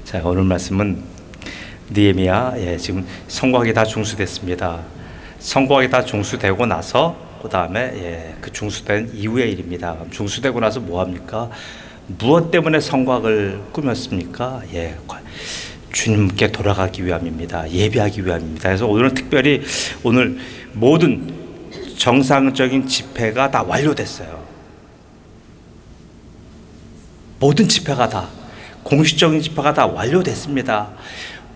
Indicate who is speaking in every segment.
Speaker 1: 자, 오늘 말씀은 느헤미야, 지금 성곽이 다 중수됐습니다. 성곽이 다 중수되고 나서 그 다음에 그 중수된 이후의 일입니다. 중수되고 나서 뭐 합니까? 무엇 때문에 성곽을 꾸몄습니까? 주님께 돌아가기 위함입니다. 예배하기 위함입니다. 그래서 오늘은 특별히 오늘 모든 정상적인 집회가 다 완료됐어요. 모든 집회가 다, 공식적인 집회가 다 완료됐습니다.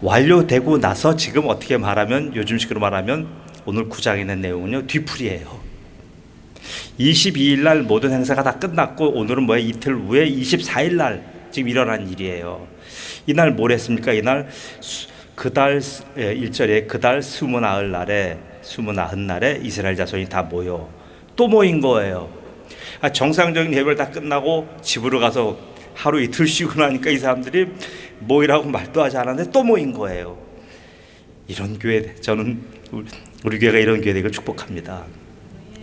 Speaker 1: 완료되고 나서 지금 어떻게 말하면, 요즘식으로 말하면 오늘 9장에 있는 내용은요, 뒤풀이에요. 22일 날 모든 행사가 다 끝났고 오늘은 뭐예요? 이틀 후에 24일 날 지금 일어난 일이에요. 이날 뭘 했습니까? 이날 그달 1절에 그달 29날에 이스라엘 자손이 다 모여 또 모인 거예요. 정상적인 예배를 다 끝나고 집으로 가서 하루 이틀 쉬고 나니까 이 사람들이 모이라고 말도 하지 않았는데 또 모인 거예요. 이런 교회, 저는 우리 교회가 이런 교회 되기를 축복합니다.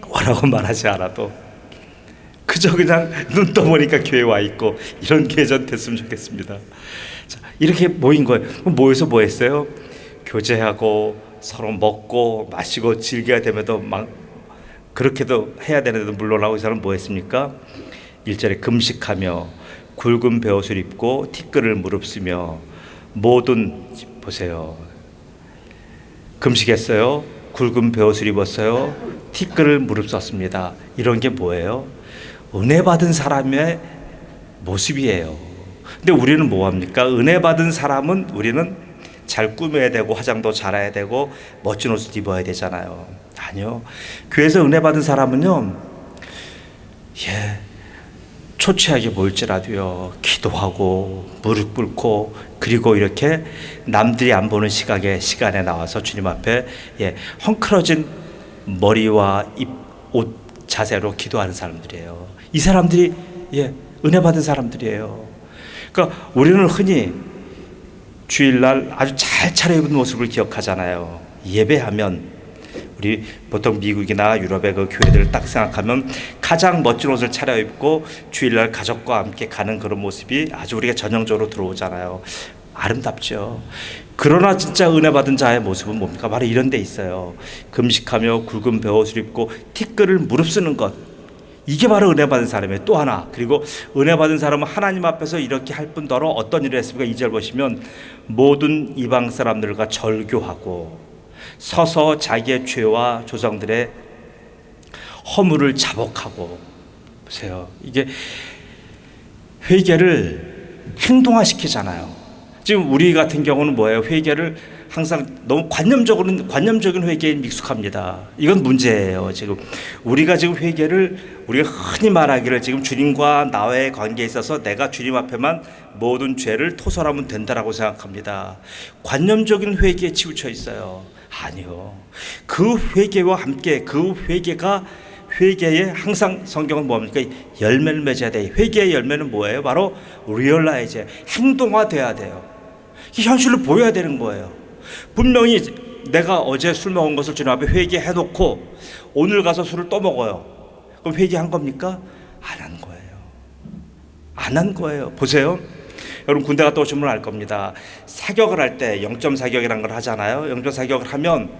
Speaker 1: 뭐라고 말하지 않아도 그저 그냥 눈 떠보니까 교회 와 있고, 이런 교회 전 됐으면 좋겠습니다. 자, 이렇게 모인 거예요. 모여서 뭐 했어요? 교제하고 서로 먹고 마시고 즐겨야 되면도 막 그렇게도 해야 되는데도 물러나고, 이 사람은 뭐 했습니까? 1절에 금식하며 굵은 베옷을 입고 티끌을 무릅쓰며 모든, 보세요, 금식했어요. 굵은 베옷을 입었어요. 티끌을 무릅썼습니다. 이런 게 뭐예요? 은혜 받은 사람의 모습이에요. 근데 우리는 뭐 합니까? 은혜 받은 사람은 우리는 잘 꾸며야 되고 화장도 잘해야 되고 멋진 옷을 입어야 되잖아요. 아니요. 교회에서 은혜 받은 사람은요, 초췌하게 보일지라도요, 기도하고 무릎 꿇고, 그리고 이렇게 남들이 안 보는 시간에 나와서 주님 앞에 헝클어진 머리와 옷 자세로 기도하는 사람들이에요. 이 사람들이 은혜 받은 사람들이에요. 그러니까 우리는 흔히 주일날 아주 잘 차려입은 모습을 기억하잖아요. 예배하면 우리 보통 미국이나 유럽의 그 교회들을 딱 생각하면 가장 멋진 옷을 차려입고 주일날 가족과 함께 가는 그런 모습이 아주 우리가 전형적으로 들어오잖아요. 아름답죠. 그러나 진짜 은혜 받은 자의 모습은 뭡니까? 바로 이런 데 있어요. 금식하며 굵은 베옷을 입고 티끌을 무릅쓰는 것, 이게 바로 은혜 받은 사람이에요. 또 하나, 그리고 은혜 받은 사람은 하나님 앞에서 이렇게 할 뿐더러 어떤 일을 했습니까? 2절 보시면 모든 이방 사람들과 절교하고 서서 자기의 죄와 조상들의 허물을 자복하고. 보세요, 이게 회개를 행동화시키잖아요. 지금 우리 같은 경우는 뭐예요? 회개를 항상 너무 관념적인 회개에 익숙합니다. 이건 문제예요. 지금 우리가 지금 회개를, 우리가 흔히 말하기를 지금 주님과 나와의 관계에 있어서 내가 주님 앞에만 모든 죄를 토설하면 된다라고 생각합니다. 관념적인 회개에 치우쳐 있어요. 아니요. 그 회개와 함께 그 회개에 항상 성경은 뭡니까? 열매를 맺어야 돼요. 회개의 열매는 뭐예요? 바로 리얼라이즈, 행동화돼야 돼요. 현실로 보여야 되는 거예요. 분명히 내가 어제 술 먹은 것을 주님 앞에 회개해놓고 오늘 가서 술을 또 먹어요. 그럼 회개한 겁니까? 안 한 거예요. 안 한 거예요. 보세요, 여러분 군대 갔다 오시면 알 겁니다. 사격을 할 때 0.4격이라는 걸 하잖아요. 0.4격을 하면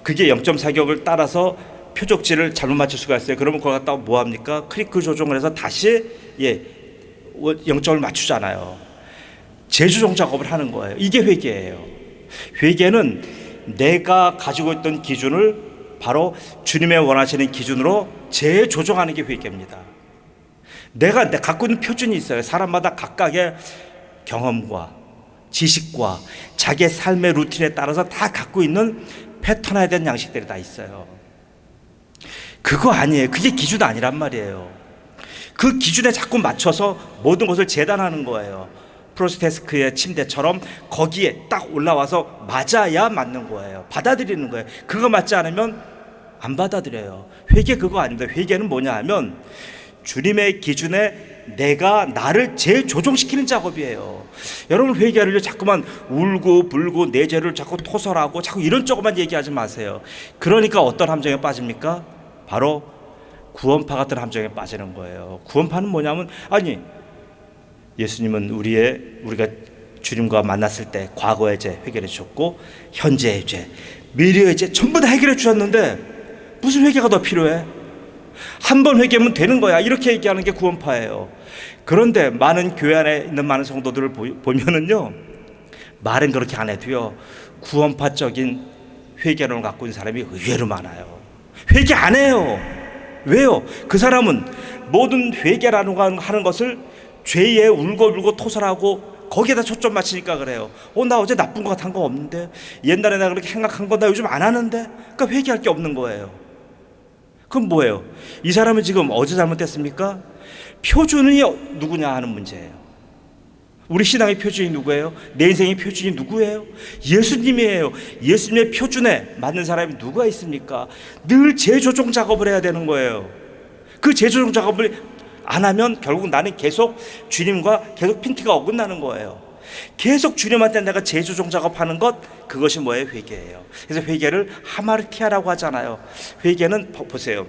Speaker 1: 그게 0.4격을 따라서 표적지를 잘못 맞출 수가 있어요. 그러면 그걸 갖다가 뭐 합니까? 크리크 조정을 해서 다시 0점을 맞추잖아요. 재조정 작업을 하는 거예요. 이게 회개예요. 회개는 내가 가지고 있던 기준을 바로 주님의 원하시는 기준으로 재조정하는 게 회개입니다. 내가 갖고 있는 표준이 있어요. 사람마다 각각의 경험과 지식과 자기의 삶의 루틴에 따라서 다 갖고 있는 패턴화에 대한 양식들이 다 있어요. 그거 아니에요. 그게 기준 아니란 말이에요. 그 기준에 자꾸 맞춰서 모든 것을 재단하는 거예요. 프로스테스크의 침대처럼 거기에 딱 올라와서 맞아야 맞는 거예요. 받아들이는 거예요. 그거 맞지 않으면 안 받아들여요. 회개 그거 아닙니다. 회개는 뭐냐 하면 주님의 기준에 내가 나를 재조정시키는 작업이에요. 여러분 회개를 자꾸만 울고 불고 내 죄를 자꾸 토설하고 자꾸 이런 쪽만 얘기하지 마세요. 그러니까 어떤 함정에 빠집니까? 바로 구원파 같은 함정에 빠지는 거예요. 구원파는 뭐냐면, 아니 예수님은 우리가 주님과 만났을 때 과거의 죄 해결해 주셨고 현재의 죄, 미래의 죄 전부 다 해결해 주셨는데 무슨 회개가 더 필요해? 한 번 회개하면 되는 거야. 이렇게 얘기하는 게 구원파예요. 그런데 많은 교회 안에 있는 많은 성도들을 보면은요, 말은 그렇게 안 해도요, 구원파적인 회개론을 갖고 있는 사람이 의외로 많아요. 회개 안 해요. 왜요? 그 사람은 모든 회개라는 거 하는 것을 죄에 울고불고 토설하고 거기에다 초점 맞추니까 그래요. 나 어제 나쁜 거 한 거 없는데, 옛날에 내가 그렇게 행악한 거 나 요즘 안 하는데, 그러니까 회개할 게 없는 거예요. 그럼 뭐예요? 이 사람은 지금 어제 잘못됐습니까? 표준이 누구냐 하는 문제예요. 우리 신앙의 표준이 누구예요? 내 인생의 표준이 누구예요? 예수님이에요. 예수님의 표준에 맞는 사람이 누가 있습니까? 늘 재조정 작업을 해야 되는 거예요. 그 재조정 작업을 안 하면 결국 나는 계속 주님과 계속 핀트가 어긋나는 거예요. 계속 주님한테 내가 재조정 작업하는 것, 그것이 뭐예요? 회개예요. 그래서 회개를 하마르티아라고 하잖아요. 회개는 보세요.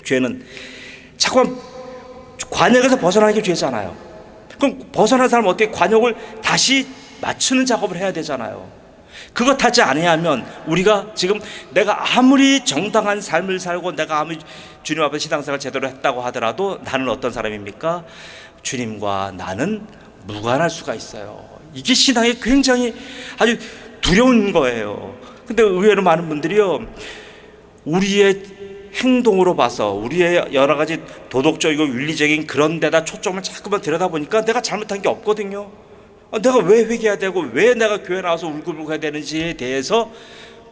Speaker 1: 죄는 자꾸 관역에서 벗어나는 게 죄잖아요. 그럼 벗어난 사람은 어떻게 관역을 다시 맞추는 작업을 해야 되잖아요. 그것 하지 않으면 우리가 지금 내가 아무리 정당한 삶을 살고 내가 아무리 주님 앞에 신앙생활 제대로 했다고 하더라도 나는 어떤 사람입니까? 주님과 나는 무관할 수가 있어요. 이게 신앙이 굉장히 아주 두려운 거예요. 근데 의외로 많은 분들이요, 우리의 행동으로 봐서 우리의 여러 가지 도덕적이고 윤리적인 그런 데다 초점을 자꾸만 들여다보니까 내가 잘못한 게 없거든요. 내가 왜 회개해야 되고 왜 내가 교회 나와서 울고불고 해야 되는지에 대해서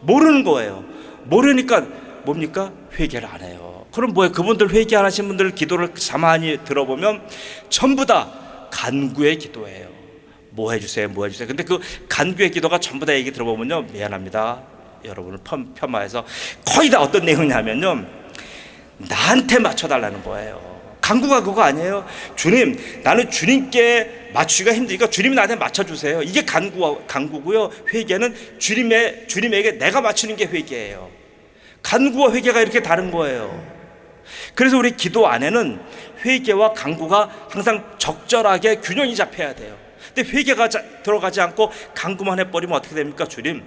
Speaker 1: 모르는 거예요. 모르니까 뭡니까? 회개를 안 해요. 그럼 뭐예요? 그분들 회개 안 하신 분들 기도를 가만히 들어보면 전부 다 간구의 기도예요. 뭐 해주세요, 뭐 해주세요. 근데 그 간구의 기도가 전부 다 얘기 들어보면요, 미안합니다, 여러분을 폄하해서 거의 다 어떤 내용이냐면요, 나한테 맞춰달라는 거예요. 간구가 그거 아니에요. 주님, 나는 주님께 맞추기가 힘드니까 주님이 나한테 맞춰주세요. 이게 간구고요. 회개는 주님에게 내가 맞추는 게 회개예요. 간구와 회개가 이렇게 다른 거예요. 그래서 우리 기도 안에는 회개와 간구가 항상 적절하게 균형이 잡혀야 돼요. 근데 회개가 들어가지 않고 간구만 해버리면 어떻게 됩니까? 주님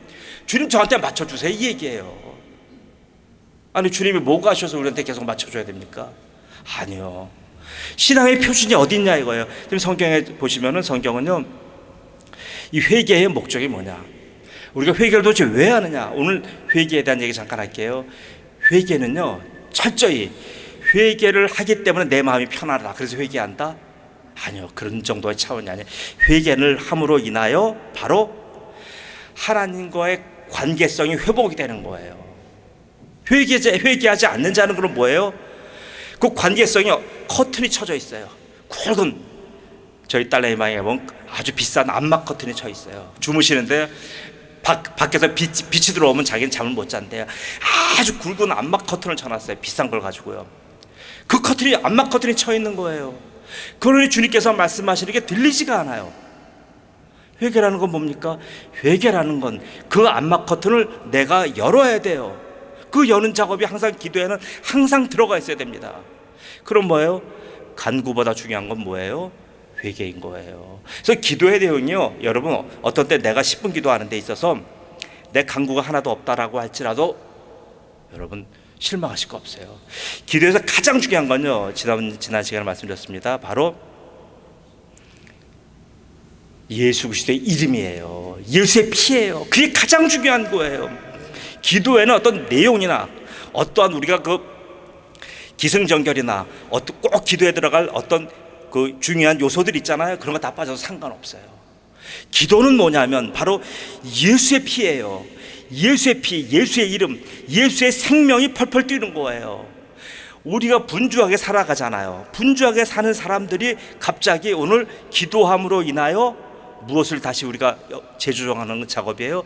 Speaker 1: 저한테 맞춰주세요, 이 얘기예요. 아니, 주님이 뭐가 하셔서 우리한테 계속 맞춰줘야 됩니까? 아니요. 신앙의 표준이 어디 있냐 이거예요. 지금 성경에 보시면은, 성경은요, 이 회개의 목적이 뭐냐, 우리가 회개를 도대체 왜 하느냐, 오늘 회개에 대한 얘기 잠깐 할게요. 회개는요, 철저히 회개를 하기 때문에 내 마음이 편하다, 그래서 회개한다? 아니요, 그런 정도의 차원이 아니에요. 회개를 함으로 인하여 바로 하나님과의 관계성이 회복이 되는 거예요. 회개하지 않는 자는 그럼 뭐예요? 그 관계성이 커튼이 쳐져 있어요. 굵은, 저희 딸내미 방에 보면 아주 비싼 암막 커튼이 쳐 있어요. 주무시는데 밖에서 빛이 들어오면 자기는 잠을 못 잔대요. 아주 굵은 암막 커튼을 쳐놨어요. 비싼 걸 가지고요. 그 커튼이, 암막 커튼이 쳐 있는 거예요. 그러니 주님께서 말씀하시는 게 들리지가 않아요. 회개라는 건 뭡니까? 회개라는 건 그 암막 커튼을 내가 열어야 돼요. 그 여는 작업이 항상 기도에는 항상 들어가 있어야 됩니다. 그럼 뭐예요? 간구보다 중요한 건 뭐예요? 회개인 거예요. 그래서 기도의 내용이요, 여러분, 어떤 때 내가 10분 기도하는 데 있어서 내 간구가 하나도 없다라고 할지라도 여러분 실망하실 거 없어요. 기도에서 가장 중요한 건요, 지난 시간에 말씀드렸습니다, 바로 예수 그리스도의 이름이에요. 예수의 피예요. 그게 가장 중요한 거예요. 기도에는 어떤 내용이나 어떠한 우리가 그 기승전결이나 꼭 기도에 들어갈 어떤 그 중요한 요소들 있잖아요. 그런 거 다 빠져도 상관없어요. 기도는 뭐냐면 바로 예수의 피예요. 예수의 피, 예수의 이름, 예수의 생명이 펄펄 뛰는 거예요. 우리가 분주하게 살아가잖아요. 분주하게 사는 사람들이 갑자기 오늘 기도함으로 인하여 무엇을 다시 우리가 재조정하는 작업이에요.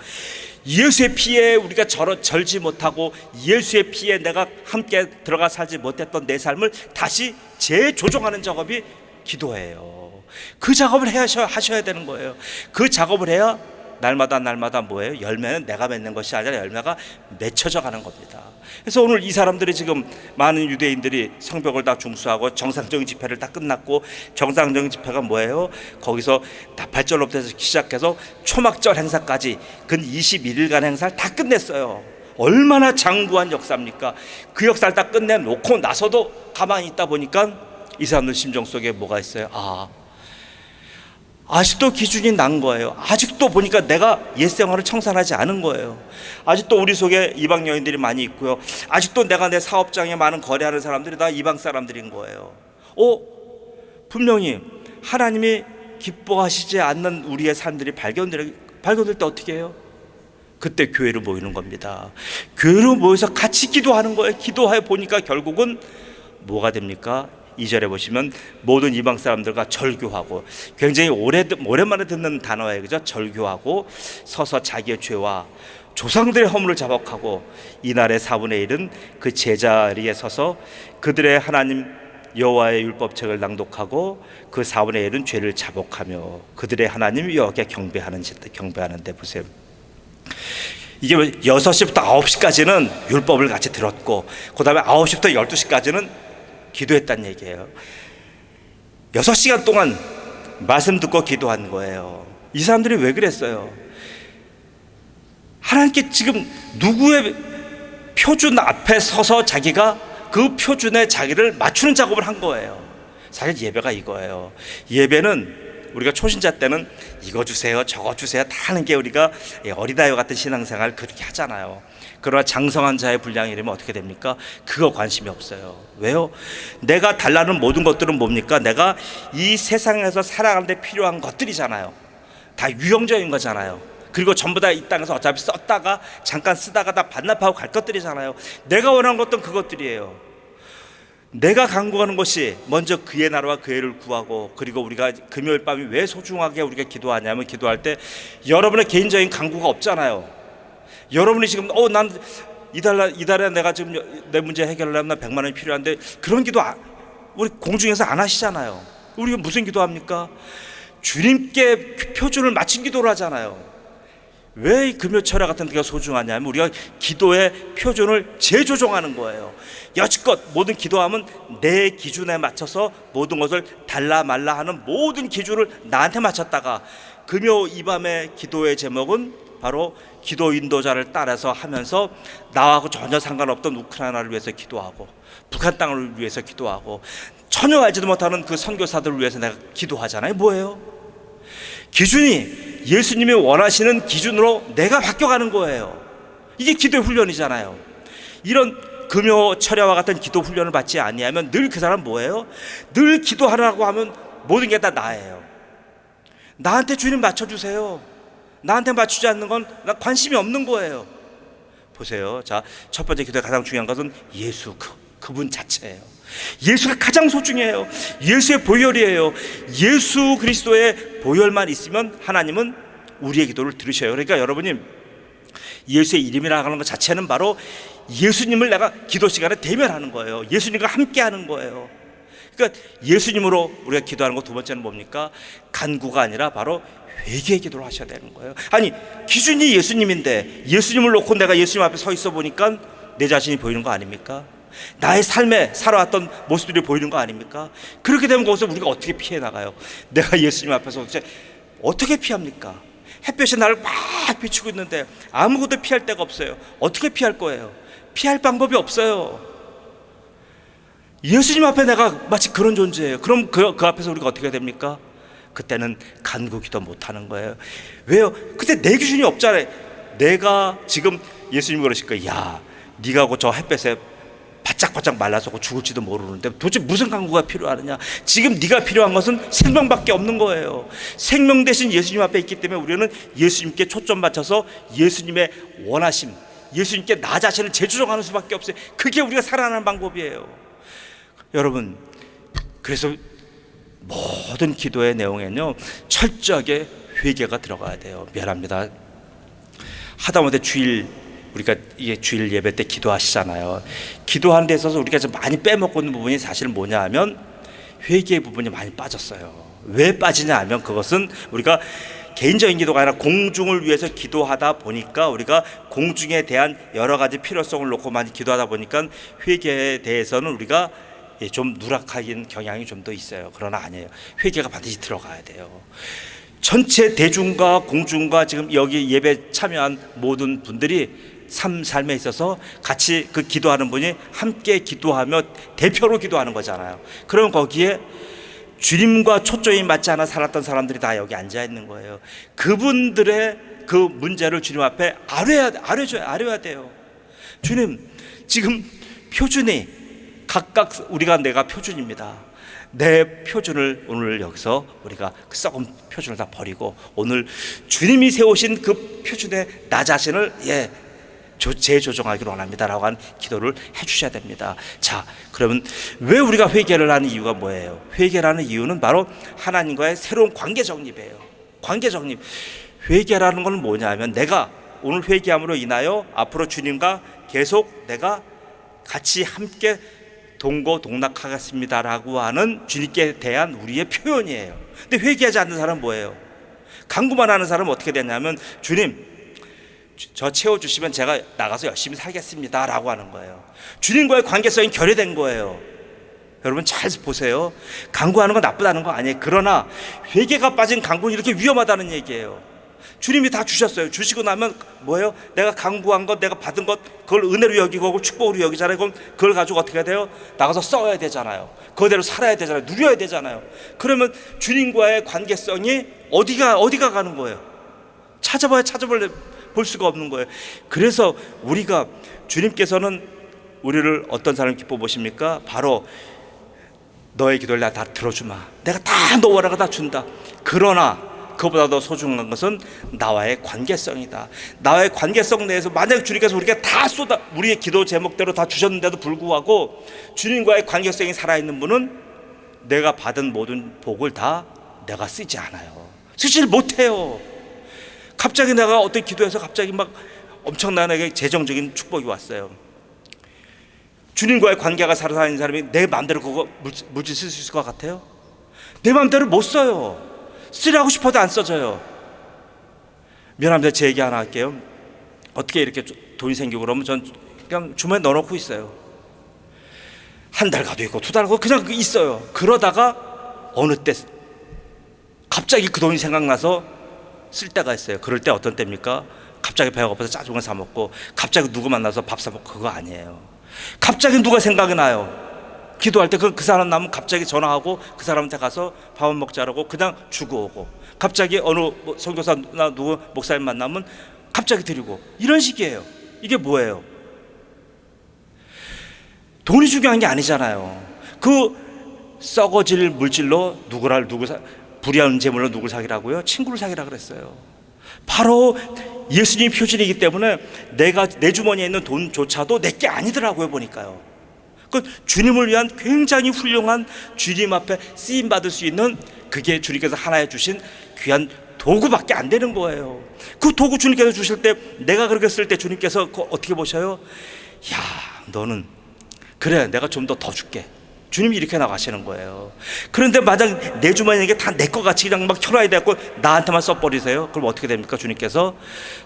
Speaker 1: 예수의 피에 우리가 절지 못하고 예수의 피에 내가 함께 들어가 살지 못했던 내 삶을 다시 재조정하는 작업이 기도예요. 그 작업을 하셔야 되는 거예요. 그 작업을 해야 날마다 뭐예요? 열매는 내가 맺는 것이 아니라 열매가 맺혀져 가는 겁니다. 그래서 오늘 이 사람들이 지금 많은 유대인들이 성벽을 다 중수하고 정상적인 집회를 다 끝났고, 정상적인 집회가 뭐예요? 거기서 나팔절로부터 시작해서 초막절 행사까지 근 21일간 행사를 다 끝냈어요. 얼마나 장구한 역사입니까? 그 역사를 다 끝내놓고 나서도 가만히 있다 보니까 이 사람들 심정 속에 뭐가 있어요? 아직도 기준이 난 거예요. 아직도 보니까 내가 옛 생활을 청산하지 않은 거예요. 아직도 우리 속에 이방 여인들이 많이 있고요. 아직도 내가 내 사업장에 많은 거래하는 사람들이 다 이방 사람들인 거예요. 분명히 하나님이 기뻐하시지 않는 우리의 삶들이 발견될 때 어떻게 해요? 그때 교회로 모이는 겁니다. 교회로 모여서 같이 기도하는 거예요. 기도해 보니까 결국은 뭐가 됩니까? 2절에 보시면 모든 이방 사람들과 절규하고, 굉장히 오랜만에 듣는 단어예요. 그죠? 절규하고 서서 자기의 죄와 조상들의 허물을 자복하고 이날의 4분의 1은 그 제자리에 서서 그들의 하나님 여호와의 율법책을 낭독하고 그 4분의 1은 죄를 자복하며 그들의 하나님 여호와께 경배하는데 보세요. 이게 6시부터 9시까지는 율법을 같이 들었고, 그 다음에 9시부터 12시까지는 기도했다는 얘기예요. 6시간 동안 말씀 듣고 기도한 거예요. 이 사람들이 왜 그랬어요? 하나님께 지금 누구의 표준 앞에 서서 자기가 그 표준에 자기를 맞추는 작업을 한 거예요. 사실 예배가 이거예요. 예배는 우리가 초신자 때는 이거 주세요 저거 주세요 다 하는 게 우리가 어리다요 같은 신앙생활 그렇게 하잖아요. 그러나 장성한 자의 분량이 이러면 어떻게 됩니까? 그거 관심이 없어요. 왜요? 내가 달라는 모든 것들은 뭡니까? 내가 이 세상에서 살아가는데 필요한 것들이잖아요. 다 유형적인 거잖아요. 그리고 전부 다 이 땅에서 어차피 썼다가 잠깐 쓰다가 다 반납하고 갈 것들이잖아요. 내가 원하는 것은 그것들이에요. 내가 간구하는 것이 먼저 그의 나라와 그 의를 구하고, 그리고 우리가 금요일 밤이 왜 소중하게 우리가 기도하냐면, 기도할 때 여러분의 개인적인 간구가 없잖아요. 여러분이 지금 난 이달에 내가 지금 내 문제 해결하려면 나 100만 원이 필요한데, 그런 기도 우리 공중에서 안 하시잖아요. 우리가 무슨 기도합니까? 주님께 표준을 맞춘 기도를 하잖아요. 왜 금요철야 같은 데가 소중하냐면 우리가 기도의 표준을 재조정하는 거예요. 여지껏 모든 기도하면 내 기준에 맞춰서 모든 것을 달라 말라 하는 모든 기준을 나한테 맞췄다가, 금요 이 밤의 기도의 제목은 바로 기도 인도자를 따라서 하면서 나하고 전혀 상관없던 우크라이나를 위해서 기도하고, 북한 땅을 위해서 기도하고, 전혀 알지도 못하는 그 선교사들을 위해서 내가 기도하잖아요. 뭐예요? 기준이 예수님이 원하시는 기준으로 내가 바뀌어가는 거예요. 이게 기도의 훈련이잖아요. 이런 금요 철야와 같은 기도 훈련을 받지 아니하면 늘 그 사람 뭐예요? 늘 기도하라고 하면 모든 게 다 나예요. 나한테 주님 맞춰주세요. 나한테 맞추지 않는 건 나 관심이 없는 거예요. 보세요. 자, 첫 번째 기도의 가장 중요한 것은 예수, 그분 자체예요. 예수가 가장 소중해요. 예수의 보혈이에요. 예수 그리스도의 보혈만 있으면 하나님은 우리의 기도를 들으셔요. 그러니까 여러분이 예수의 이름이라고 하는 것 자체는 바로 예수님을 내가 기도 시간에 대면하는 거예요. 예수님과 함께 하는 거예요. 그러니까 예수님으로 우리가 기도하는 것 두 번째는 뭡니까? 간구가 아니라 바로 회개의 기도를 하셔야 되는 거예요. 아니, 기준이 예수님인데 예수님을 놓고 내가 예수님 앞에 서 있어 보니까 내 자신이 보이는 거 아닙니까? 나의 삶에 살아왔던 모습들이 보이는 거 아닙니까? 그렇게 되면 거기서 우리가 어떻게 피해 나가요? 내가 예수님 앞에서 어떻게 피합니까? 햇볕이 나를 막 비추고 있는데 아무것도 피할 데가 없어요. 어떻게 피할 거예요? 피할 방법이 없어요. 예수님 앞에 내가 마치 그런 존재예요. 그럼 그 앞에서 우리가 어떻게 됩니까? 그때는 간구기도 못하는 거예요. 왜요? 그때 내 기준이 없잖아요. 내가 지금 예수님이 그러실 거예요. 야, 네가 저 햇볕에 바짝바짝 말라서 죽을지도 모르는데 도대체 무슨 간구가 필요하느냐? 지금 네가 필요한 것은 생명밖에 없는 거예요. 생명 대신 예수님 앞에 있기 때문에 우리는 예수님께 초점 맞춰서 예수님의 원하심, 예수님께 나 자신을 재조정하는 수밖에 없어요. 그게 우리가 살아가는 방법이에요. 여러분, 그래서 모든 기도의 내용에는요 철저하게 회개가 들어가야 돼요. 미안합니다. 하다못해 우리가 이게 주일 예배 때 기도하시잖아요. 기도하는 데 있어서 우리가 좀 많이 빼먹고 있는 부분이 사실 뭐냐 하면 회개의 부분이 많이 빠졌어요. 왜 빠지냐 하면 그것은 우리가 개인적인 기도가 아니라 공중을 위해서 기도하다 보니까 우리가 공중에 대한 여러 가지 필요성을 놓고 많이 기도하다 보니까 회개에 대해서는 우리가 좀 누락하긴 경향이 좀 더 있어요. 그러나 아니에요. 회개가 반드시 들어가야 돼요. 전체 대중과 공중과 지금 여기 예배 참여한 모든 분들이 삶에 있어서 같이 그 기도하는 분이 함께 기도하며 대표로 기도하는 거잖아요. 그럼 거기에 주님과 초점이 맞지 않아 살았던 사람들이 다 여기 앉아 있는 거예요. 그분들의 그 문제를 주님 앞에 아뢰야 돼요. 주님, 지금 표준이 각각 내가 표준입니다. 내 표준을 오늘 여기서 우리가 그 썩은 표준을 다 버리고 오늘 주님이 세우신 그 표준에 나 자신을 재조정하기를 원합니다라고 하는 기도를 해주셔야 됩니다. 자, 그러면 왜 우리가 회개를 하는 이유가 뭐예요? 회개라는 이유는 바로 하나님과의 새로운 관계 정립이에요. 관계 정립. 회개라는 건 뭐냐면 내가 오늘 회개함으로 인하여 앞으로 주님과 계속 내가 같이 함께 동고동락하겠습니다라고 하는 주님께 대한 우리의 표현이에요. 근데 회개하지 않는 사람은 뭐예요? 간구만 하는 사람은 어떻게 되냐면 주님, 저 채워주시면 제가 나가서 열심히 살겠습니다라고 하는 거예요. 주님과의 관계성이 결여된 거예요. 여러분 잘 보세요. 간구하는 건 나쁘다는 거 아니에요. 그러나 회개가 빠진 간구는 이렇게 위험하다는 얘기예요. 주님이 다 주셨어요. 주시고 나면 뭐예요? 내가 간구한 것, 내가 받은 것, 그걸 은혜로 여기고 축복으로 여기잖아요. 그럼 그걸 가지고 어떻게 해야 돼요? 나가서 써야 되잖아요. 그대로 살아야 되잖아요. 누려야 되잖아요. 그러면 주님과의 관계성이 어디가 가는 거예요? 볼 수가 없는 거예요. 그래서 우리가 주님께서는 우리를 어떤 사람을 기뻐 보십니까? 바로 너의 기도를 내가 다 들어주마. 내가 다 너 원하는 거 다 준다. 그러나 그보다 더 소중한 것은 나와의 관계성이다. 나와의 관계성 내에서 만약 주님께서 우리가 다 우리의 기도 제목대로 다 주셨는데도 불구하고 주님과의 관계성이 살아있는 분은 내가 받은 모든 복을 다 내가 쓰지 않아요. 쓰질 못해요. 갑자기 내가 어떤 기도해서 갑자기 막 엄청나게 재정적인 축복이 왔어요. 주님과의 관계가 살아있는 사람이 내 마음대로 그거 물질 쓸 수 있을 것 같아요? 내 마음대로 못 써요. 쓰려고 싶어도 안 써져요. 미안합니다. 제 얘기 하나 할게요. 어떻게 이렇게 돈이 생기고 그러면 전 그냥 주머니에 넣어놓고 있어요. 한 달 가도 있고 2달 가도 그냥 있어요. 그러다가 어느 때 갑자기 그 돈이 생각나서 쓸 때가 있어요. 그럴 때 어떤 때입니까? 갑자기 배가 고파서 짜장면 사 먹고 갑자기 누구 만나서 밥 사 먹고 그거 아니에요. 갑자기 누가 생각이 나요. 기도할 때 그 사람 나면 갑자기 전화하고 그 사람한테 가서 밥 먹자라고 그냥 주고 오고 갑자기 어느 선교사나 누구 목사님 만나면 갑자기 드리고 이런 식이에요. 이게 뭐예요? 돈이 중요한 게 아니잖아요. 그 썩어질 물질로 불의한 재물로 누굴 사귀라고요? 친구를 사귀라 그랬어요. 바로 예수님이 표준이기 때문에 내 주머니에 있는 돈조차도 내게 아니더라고요. 보니까요. 그 주님을 위한 굉장히 훌륭한 주님 앞에 쓰임 받을 수 있는 그게 주님께서 하나에 주신 귀한 도구밖에 안 되는 거예요. 그 도구 주님께서 주실 때 내가 그렇게 쓸 때 주님께서 어떻게 보셔요? 야, 너는 그래, 내가 좀 더 줄게. 주님이 이렇게 나가시는 거예요. 그런데 만약 내 주머니에 게 다 내 거 같이 그냥 막 혈화이 되고 나한테만 써버리세요. 그럼 어떻게 됩니까? 주님께서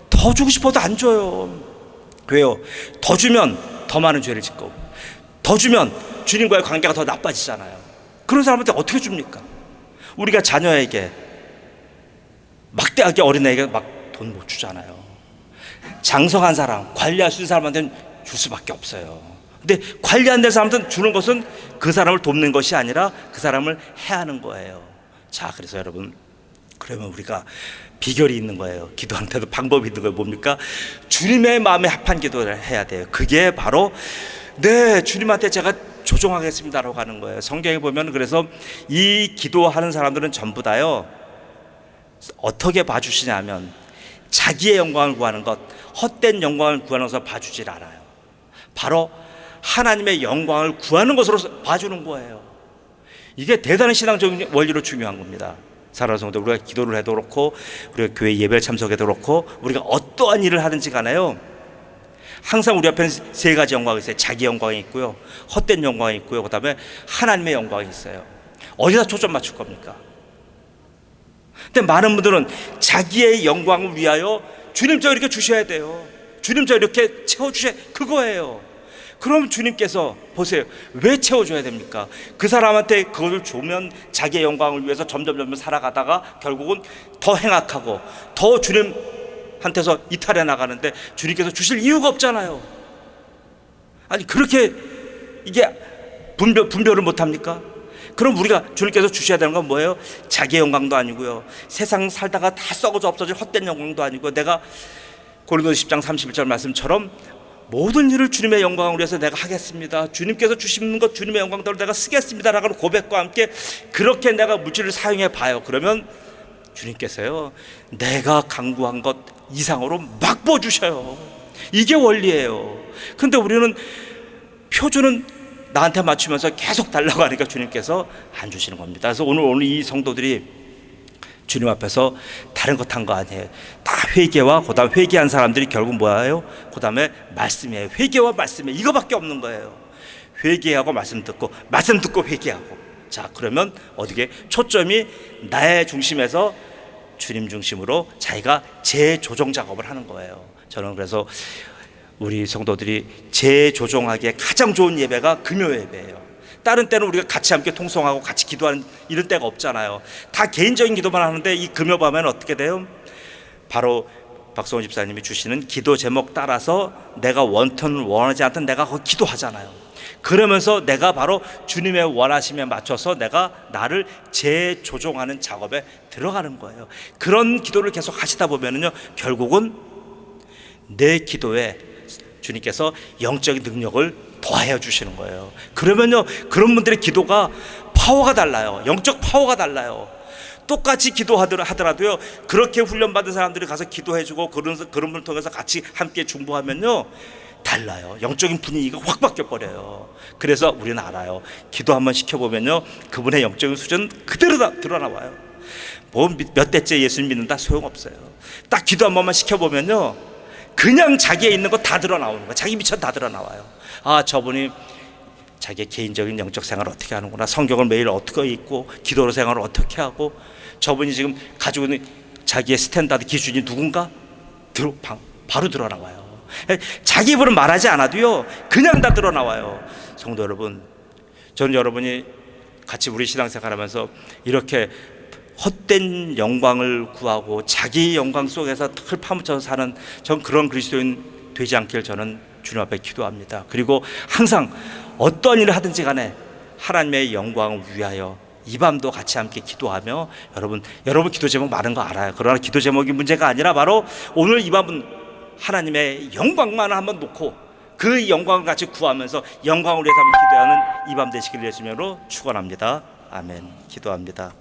Speaker 1: 더 주고 싶어도 안 줘요. 왜요? 더 주면 더 많은 죄를 짓고 더 주면 주님과의 관계가 더 나빠지잖아요. 그런 사람한테 어떻게 줍니까? 우리가 자녀에게 막대하게 어린애에게 막 돈 못 주잖아요. 장성한 사람, 관리할 수 있는 사람한테는 줄 수밖에 없어요. 근데 관리 안 될 사람한테는 주는 것은 그 사람을 돕는 것이 아니라 그 사람을 해하는 거예요. 자, 그래서 여러분, 그러면 우리가 비결이 있는 거예요. 기도하는 데도 방법이 있는 거예요. 뭡니까? 주님의 마음에 합한 기도를 해야 돼요. 그게 바로 네, 주님한테 제가 조종하겠습니다라고 하는 거예요. 성경에 보면 그래서 이 기도하는 사람들은 전부 다요 어떻게 봐주시냐면 자기의 영광을 구하는 것, 헛된 영광을 구하는 것을 봐주질 않아요. 바로 하나님의 영광을 구하는 것으로 봐주는 거예요. 이게 대단히 신앙적인 원리로 중요한 겁니다. 사랑하는 성도, 우리가 기도를 해도 그렇고 우리가 교회 예배를 참석해도 그렇고 우리가 어떠한 일을 하든지 간에요 항상 우리 앞에는 3가지 영광이 있어요. 자기 영광이 있고요, 헛된 영광이 있고요, 그 다음에 하나님의 영광이 있어요. 어디다 초점 맞출 겁니까? 근데 많은 분들은 자기의 영광을 위하여 주님 저 이렇게 주셔야 돼요. 주님 저 이렇게 채워주셔야, 그거예요. 그럼 주님께서 보세요. 왜 채워줘야 됩니까? 그 사람한테 그걸 주면 자기의 영광을 위해서 점점 살아가다가 결국은 더 행악하고 더 주님한테서 이탈해 나가는데 주님께서 주실 이유가 없잖아요. 아니 그렇게 이게 분별을 못합니까? 그럼 우리가 주님께서 주셔야 되는 건 뭐예요? 자기의 영광도 아니고요, 세상 살다가 다 썩어져 없어질 헛된 영광도 아니고, 내가 고린도서 10장 31절 말씀처럼 모든 일을 주님의 영광을 위해서 내가 하겠습니다, 주님께서 주시는 것 주님의 영광대로 내가 쓰겠습니다 라는 고백과 함께 그렇게 내가 물질을 사용해 봐요. 그러면 주님께서요 내가 강구한 것 이상으로 막 부어주셔요. 이게 원리예요. 근데 우리는 표준은 나한테 맞추면서 계속 달라고 하니까 주님께서 안 주시는 겁니다. 그래서 오늘 이 성도들이 주님 앞에서 다른 것 한 거 아니에요. 다 회개와 그다음 회개한 사람들이 결국 뭐예요? 그다음에 말씀이에요. 회개와 말씀이에요. 이거밖에 없는 거예요. 회개하고 말씀 듣고 회개하고. 자, 그러면 어떻게 초점이 나의 중심에서 주님 중심으로 자기가 재조정 작업을 하는 거예요. 저는 그래서 우리 성도들이 재조정하기에 가장 좋은 예배가 금요 예배예요. 다른 때는 우리가 같이 함께 통성하고 같이 기도하는 이런 때가 없잖아요. 다 개인적인 기도만 하는데 이 금요 밤에는 어떻게 돼요? 바로 박성호 집사님이 주시는 기도 제목 따라서 내가 원튼 원하지 않든 내가 거기 기도하잖아요. 그러면서 내가 바로 주님의 원하심에 맞춰서 내가 나를 재조정하는 작업에 들어가는 거예요. 그런 기도를 계속 하시다 보면은요 결국은 내 기도에 주님께서 영적인 능력을 더하여 주시는 거예요. 그러면요 그런 분들의 기도가 파워가 달라요. 영적 파워가 달라요. 똑같이 기도하더라도요 그렇게 훈련받은 사람들이 가서 기도해주고 그런 분을 통해서 같이 함께 중보하면요 달라요. 영적인 분위기가 확 바뀌어버려요. 그래서 우리는 알아요. 기도 한번 시켜보면요 그분의 영적인 수준은 그대로 다 드러나와요. 뭐 몇 대째 예수님 믿는다 소용없어요. 딱 기도 한 번만 시켜보면요 그냥 자기에 있는 거 다 드러나오는 거예요. 자기 미천 다 드러나와요. 아, 저분이 자기의 개인적인 영적 생활을 어떻게 하는구나, 성경을 매일 어떻게 읽고 기도 생활을 어떻게 하고, 저분이 지금 가지고 있는 자기의 스탠다드 기준이 누군가 바로 드러나와요. 자기 입으로 말하지 않아도요 그냥 다 드러나와요. 성도 여러분, 저는 여러분이 같이 우리 신앙생활하면서 이렇게 헛된 영광을 구하고 자기 영광 속에서 털 파묻혀서 사는 전 그런 그리스도인 되지 않길 저는 주님 앞에 기도합니다. 그리고 항상 어떤 일을 하든지 간에 하나님의 영광을 위하여 이 밤도 같이 함께 기도하며, 여러분 기도 제목 많은 거 알아요. 그러나 기도 제목이 문제가 아니라 바로 오늘 이 밤은 하나님의 영광만 한번 놓고 그 영광을 같이 구하면서 영광을 위해서 한번 기도하는 이 밤 되시길 예수님으로 축원합니다. 아멘. 기도합니다.